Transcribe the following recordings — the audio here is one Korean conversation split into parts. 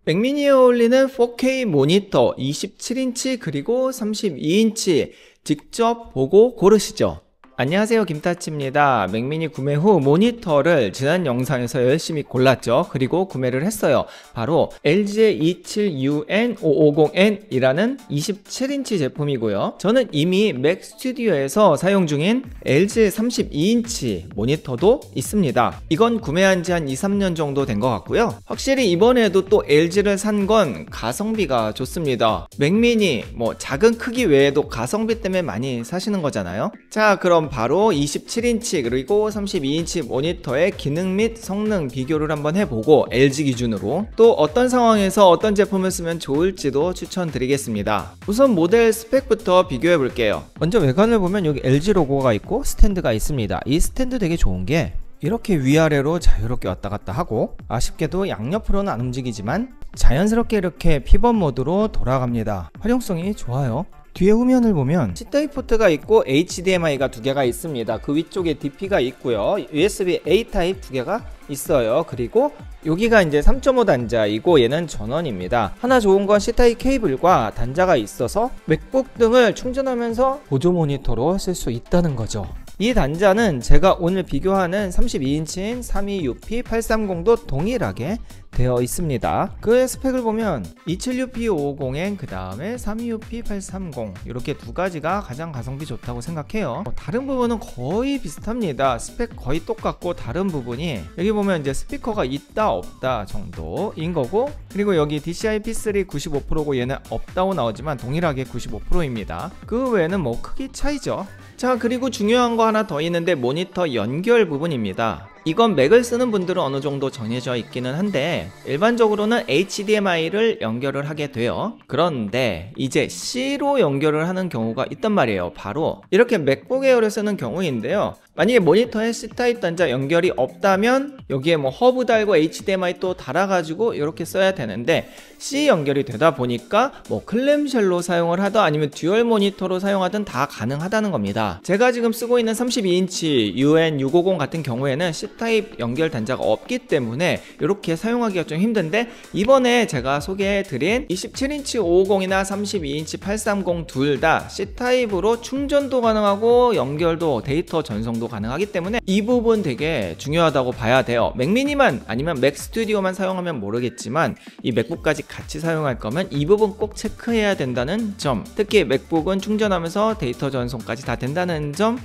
맥미니에 어울리는 4K 모니터 27인치 그리고 32인치 직접 보고 고르시죠. 안녕하세요, 김타치입니다. 맥미니 구매 후 모니터를 지난 영상에서 열심히 골랐죠. 그리고 구매를 했어요. 바로 LG의 27UN550N이라는 27인치 제품이고요. 저는 이미 맥 스튜디오에서 사용 중인 LG의 32인치 모니터도 있습니다. 이건 구매한 지 한 2-3년 정도 된 것 같고요. 확실히 이번에도 또 LG를 산 건 가성비가 좋습니다. 맥미니 작은 크기 외에도 가성비 때문에 많이 사시는 거잖아요. 자, 그럼 바로 27인치 그리고 32인치 모니터의 기능 및 성능 비교를 한번 해보고 LG 기준으로 또 어떤 상황에서 어떤 제품을 쓰면 좋을지도 추천드리겠습니다. 우선 모델 스펙부터 비교해 볼게요. 먼저 외관을 보면 여기 LG 로고가 있고 스탠드가 있습니다. 이 스탠드 되게 좋은 게 이렇게 위아래로 자유롭게 왔다 갔다 하고, 아쉽게도 양옆으로는 안 움직이지만 자연스럽게 이렇게 피벗 모드로 돌아갑니다. 활용성이 좋아요. 뒤에 후면을 보면 C타입 포트가 있고 HDMI가 두 개가 있습니다. 그 위쪽에 DP가 있고요. USB-A 타입 두 개가 있어요. 그리고 여기가 이제 3.5 단자이고 얘는 전원입니다. 하나 좋은 건 C타입 케이블과 단자가 있어서 맥북 등을 충전하면서 보조 모니터로 쓸 수 있다는 거죠. 이 단자는 제가 오늘 비교하는 32인치인 32UP830도 동일하게 되어 있습니다. 그 스펙을 보면 27UP550N 그 다음에 32UP830 이렇게 두 가지가 가장 가성비 좋다고 생각해요. 다른 부분은 거의 비슷합니다. 스펙 거의 똑같고, 다른 부분이 여기 보면 이제 스피커가 있다 없다 정도인 거고, 그리고 여기 DCI P3 95%고 얘는 없다고 나오지만 동일하게 95%입니다. 그 외에는 크기 차이죠. 자, 그리고 중요한 거 하나 더 있는데 모니터 연결 부분입니다. 이건 맥을 쓰는 분들은 어느 정도 정해져 있기는 한데 일반적으로는 HDMI를 연결을 하게 돼요. 그런데 이제 C로 연결을 하는 경우가 있단 말이에요. 바로 이렇게 맥북 에어를 쓰는 경우인데요. 만약에 모니터에 C타입 단자 연결이 없다면 여기에 허브 달고 HDMI 또 달아가지고 이렇게 써야 되는데, C 연결이 되다 보니까 클램쉘로 사용을 하든 아니면 듀얼 모니터로 사용하든 다 가능하다는 겁니다. 제가 지금 쓰고 있는 32인치 UN650 같은 경우에는 C타입 연결 단자가 없기 때문에 이렇게 사용하기가 좀 힘든데, 이번에 제가 소개해드린 27인치 550이나 32인치 830 둘 다 C타입으로 충전도 가능하고 연결도 데이터 전송도 가능하기 때문에 이 부분 되게 중요하다고 봐야 돼요. 맥미니만 아니면 맥 스튜디오만 사용하면 모르겠지만 이 맥북까지 같이 사용할 거면 이 부분 꼭 체크해야 된다는 점, 특히 맥북은 충전하면서 데이터 전송까지 다 된다는 점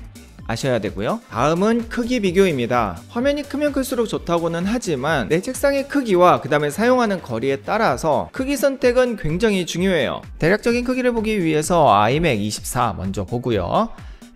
아셔야 되고요. 다음은 크기 비교입니다. 화면이 크면 클수록 좋다고는 하지만 내 책상의 크기와 그 다음에 사용하는 거리에 따라서 크기 선택은 굉장히 중요해요. 대략적인 크기를 보기 위해서 아이맥 24 먼저 보고요.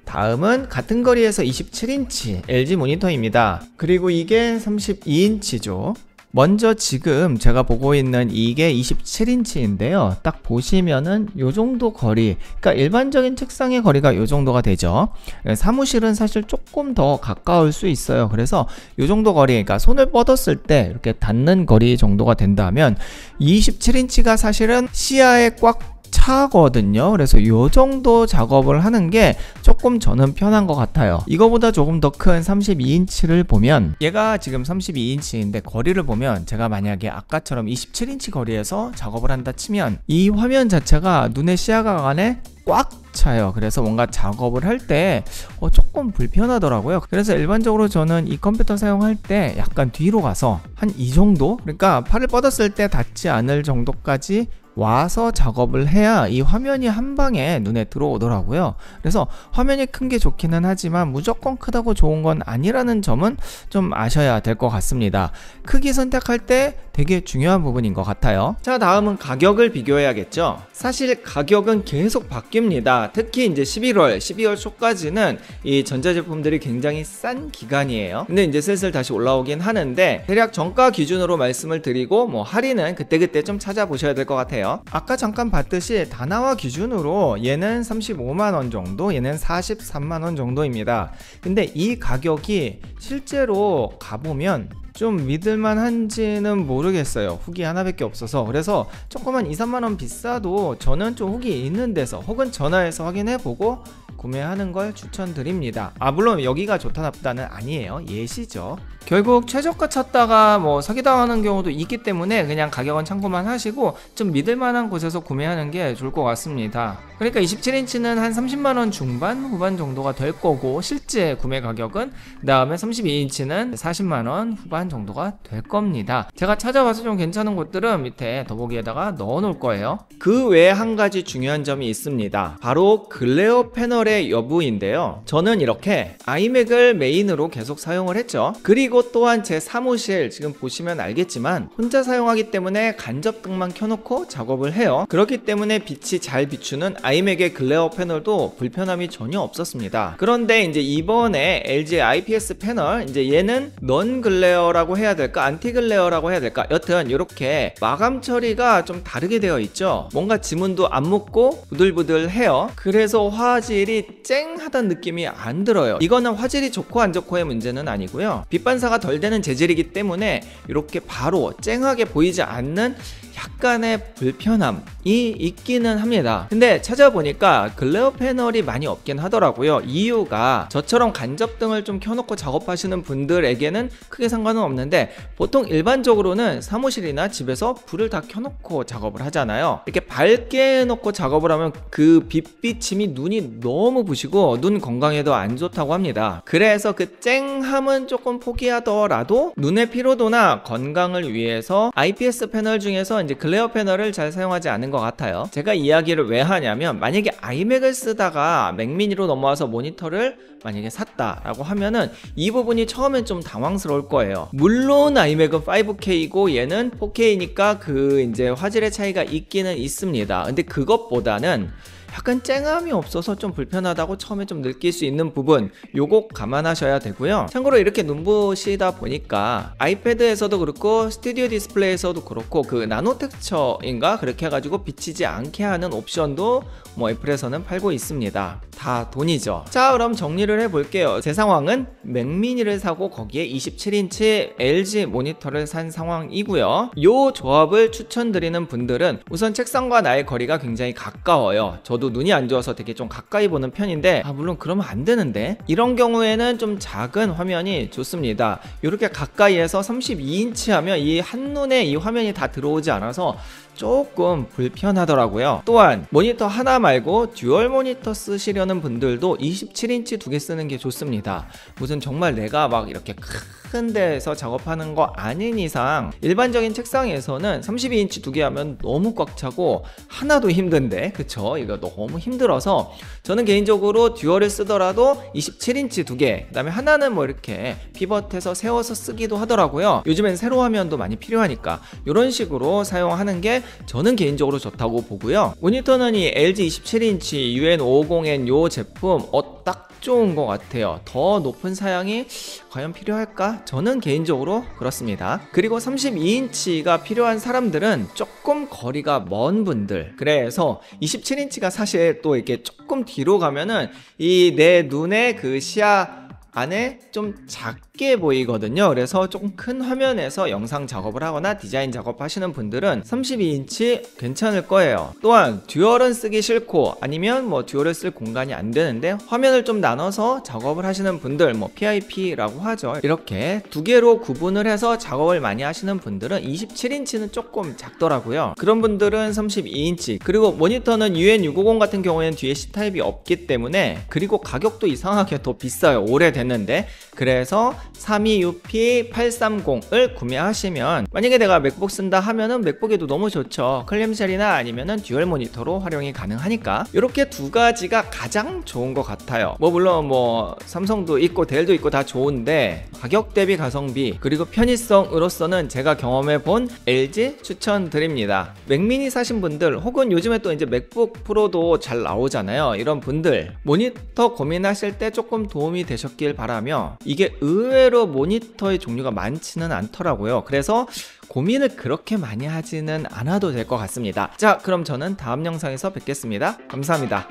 다음은 같은 거리에서 27인치 LG 모니터입니다. 그리고 이게 32인치죠. 먼저 지금 제가 보고 있는 이게 27인치인데요. 딱 보시면은 요 정도 거리, 그러니까 일반적인 책상의 거리가 요 정도가 되죠. 사무실은 사실 조금 더 가까울 수 있어요. 그래서 요 정도 거리, 그러니까 손을 뻗었을 때 이렇게 닿는 거리 정도가 된다면 27인치가 사실은 시야에 꽉 차거든요. 그래서 이 정도 작업을 하는 게 조금 저는 편한 것 같아요. 이거보다 조금 더 큰 32인치를 보면, 얘가 지금 32인치인데 거리를 보면 제가 만약에 아까처럼 27인치 거리에서 작업을 한다 치면 이 화면 자체가 눈의 시야가 안에 꽉 차요. 그래서 뭔가 작업을 할 때 조금 불편하더라고요. 그래서 일반적으로 저는 이 컴퓨터 사용할 때 약간 뒤로 가서 한 이 정도, 그러니까 팔을 뻗었을 때 닿지 않을 정도까지 와서 작업을 해야 이 화면이 한 방에 눈에 들어오더라고요. 그래서 화면이 큰 게 좋기는 하지만 무조건 크다고 좋은 건 아니라는 점은 좀 아셔야 될 것 같습니다. 크기 선택할 때 되게 중요한 부분인 것 같아요. 자, 다음은 가격을 비교해야겠죠. 사실 가격은 계속 바뀝니다. 특히 이제 12월 초까지는 이 전자제품들이 굉장히 싼 기간이에요. 근데 이제 슬슬 다시 올라오긴 하는데 대략 정가 기준으로 말씀을 드리고 할인은 그때그때 좀 찾아보셔야 될 것 같아요. 아까 잠깐 봤듯이 다나와 기준으로 얘는 35만원 정도, 얘는 43만원 정도입니다. 근데 이 가격이 실제로 가보면 좀 믿을만 한지는 모르겠어요. 후기 하나밖에 없어서. 그래서 조금만 2-3만원 비싸도 저는 좀 후기 있는 데서 혹은 전화해서 확인해보고 구매하는 걸 추천드립니다. 물론 여기가 좋다 나쁘다는 아니에요. 예시죠. 결국 최저가 찾다가 뭐 사기당하는 경우도 있기 때문에 그냥 가격은 참고만 하시고 좀 믿을만한 곳에서 구매하는 게 좋을 것 같습니다. 그러니까 27인치는 한 30만원 중반 후반 정도가 될 거고, 실제 구매 가격은 그 다음에 32인치는 40만원 후반 정도가 될 겁니다. 제가 찾아봐서 좀 괜찮은 곳들은 밑에 더보기에다가 넣어 놓을 거예요. 그 외에 한 가지 중요한 점이 있습니다. 바로 글레어 패널의 여부인데요. 저는 이렇게 아이맥을 메인으로 계속 사용을 했죠. 그리고 또한 제 사무실 지금 보시면 알겠지만 혼자 사용하기 때문에 간접등만 켜놓고 작업을 해요. 그렇기 때문에 빛이 잘 비추는 아이맥의 글레어 패널도 불편함이 전혀 없었습니다. 그런데 이제 이번에 LG IPS 패널, 이제 얘는 넌 글레어라고 해야 될까 안티 글레어라고 해야 될까, 여튼 이렇게 마감 처리가 좀 다르게 되어 있죠. 뭔가 지문도 안 묻고 부들부들해요. 그래서 화질이 쨍하다는 느낌이 안 들어요. 이거는 화질이 좋고 안 좋고의 문제는 아니고요, 빛 반사가 덜 되는 재질이기 때문에 이렇게 바로 쨍하게 보이지 않는 약간의 불편함이 있기는 합니다. 근데 찾아보니까 글레어 패널이 많이 없긴 하더라고요. 이유가 저처럼 간접등을 좀 켜놓고 작업하시는 분들에게는 크게 상관은 없는데, 보통 일반적으로는 사무실이나 집에서 불을 다 켜놓고 작업을 하잖아요. 이렇게 밝게 해놓고 작업을 하면 그 빛비침이 눈이 너무 부시고 눈 건강에도 안 좋다고 합니다. 그래서 그 쨍함은 조금 포기하더라도 눈의 피로도나 건강을 위해서 IPS 패널 중에서 이제 글레어 패널을 잘 사용하지 않은 것 같아요. 제가 이야기를 왜 하냐면, 만약에 아이맥을 쓰다가 맥미니로 넘어와서 모니터를 만약에 샀다라고 하면은 이 부분이 처음엔 좀 당황스러울 거예요. 물론 아이맥은 5K고 얘는 4K니까 그 이제 화질의 차이가 있기는 있습니다. 근데 그것보다는 약간 쨍함이 없어서 좀 불편하다고 처음에 좀 느낄 수 있는 부분, 요거 감안하셔야 되고요. 참고로 이렇게 눈부시다 보니까 아이패드에서도 그렇고 스튜디오 디스플레이에서도 그렇고 그 나노 텍스처인가 그렇게 해가지고 비치지 않게 하는 옵션도 뭐 애플에서는 팔고 있습니다. 다 돈이죠. 자, 그럼 정리를 해볼게요. 제 상황은 맥미니를 사고 거기에 27인치 LG 모니터를 산 상황이고요. 요 조합을 추천드리는 분들은 우선 책상과 나의 거리가 굉장히 가까워요. 저도 눈이 안 좋아서 되게 좀 가까이 보는 편인데, 물론 그러면 안 되는데, 이런 경우에는 좀 작은 화면이 좋습니다. 이렇게 가까이에서 32인치 하면 이 한눈에 이 화면이 다 들어오지 않아서 조금 불편하더라고요. 또한 모니터 하나 말고 듀얼 모니터 쓰시려는 분들도 27인치 두 개 쓰는 게 좋습니다. 무슨 정말 내가 막 이렇게 큰 데에서 작업하는 거 아닌 이상 일반적인 책상에서는 32인치 두 개 하면 너무 꽉 차고 하나도 힘든데, 그쵸? 이거 너무 힘들어서 저는 개인적으로 듀얼을 쓰더라도 27인치 두 개, 그 다음에 하나는 뭐 이렇게 피벗해서 세워서 쓰기도 하더라고요. 요즘엔 세로 화면도 많이 필요하니까 이런 식으로 사용하는 게 저는 개인적으로 좋다고 보고요. 모니터는 이 LG 27인치 UN550N 요 제품 딱 좋은 것 같아요. 더 높은 사양이 과연 필요할까? 저는 개인적으로 그렇습니다. 그리고 32인치가 필요한 사람들은 조금 거리가 먼 분들, 그래서 27인치가 사실 또 이렇게 조금 뒤로 가면은 이 내 눈의 그 시야 안에 좀 작게 보이거든요. 그래서 조금 큰 화면에서 영상 작업을 하거나 디자인 작업하시는 분들은 32인치 괜찮을 거예요. 또한 듀얼은 쓰기 싫고 아니면 뭐 듀얼을 쓸 공간이 안 되는데 화면을 좀 나눠서 작업을 하시는 분들, 뭐 PIP라고 하죠. 이렇게 두 개로 구분을 해서 작업을 많이 하시는 분들은 27인치는 조금 작더라고요. 그런 분들은 32인치, 그리고 모니터는 UN650 같은 경우에는 뒤에 C타입이 없기 때문에, 그리고 가격도 이상하게 더 비싸요. 오래된 는데 그래서 32UP830을 구매하시면, 만약에 내가 맥북 쓴다 하면은 맥북에도 너무 좋죠. 클램쉘이나 아니면은 듀얼 모니터로 활용이 가능하니까 이렇게 두 가지가 가장 좋은 것 같아요. 뭐 물론 뭐 삼성도 있고 델도 있고 다 좋은데 가격 대비 가성비 그리고 편의성으로서는 제가 경험해 본 LG 추천드립니다. 맥미니 사신 분들, 혹은 요즘에 또 이제 맥북 프로도 잘 나오잖아요. 이런 분들 모니터 고민하실 때 조금 도움이 되셨길 바라며, 이게 의외로 모니터의 종류가 많지는 않더라고요. 그래서 고민을 그렇게 많이 하지는 않아도 될 것 같습니다. 자, 그럼 저는 다음 영상에서 뵙겠습니다. 감사합니다.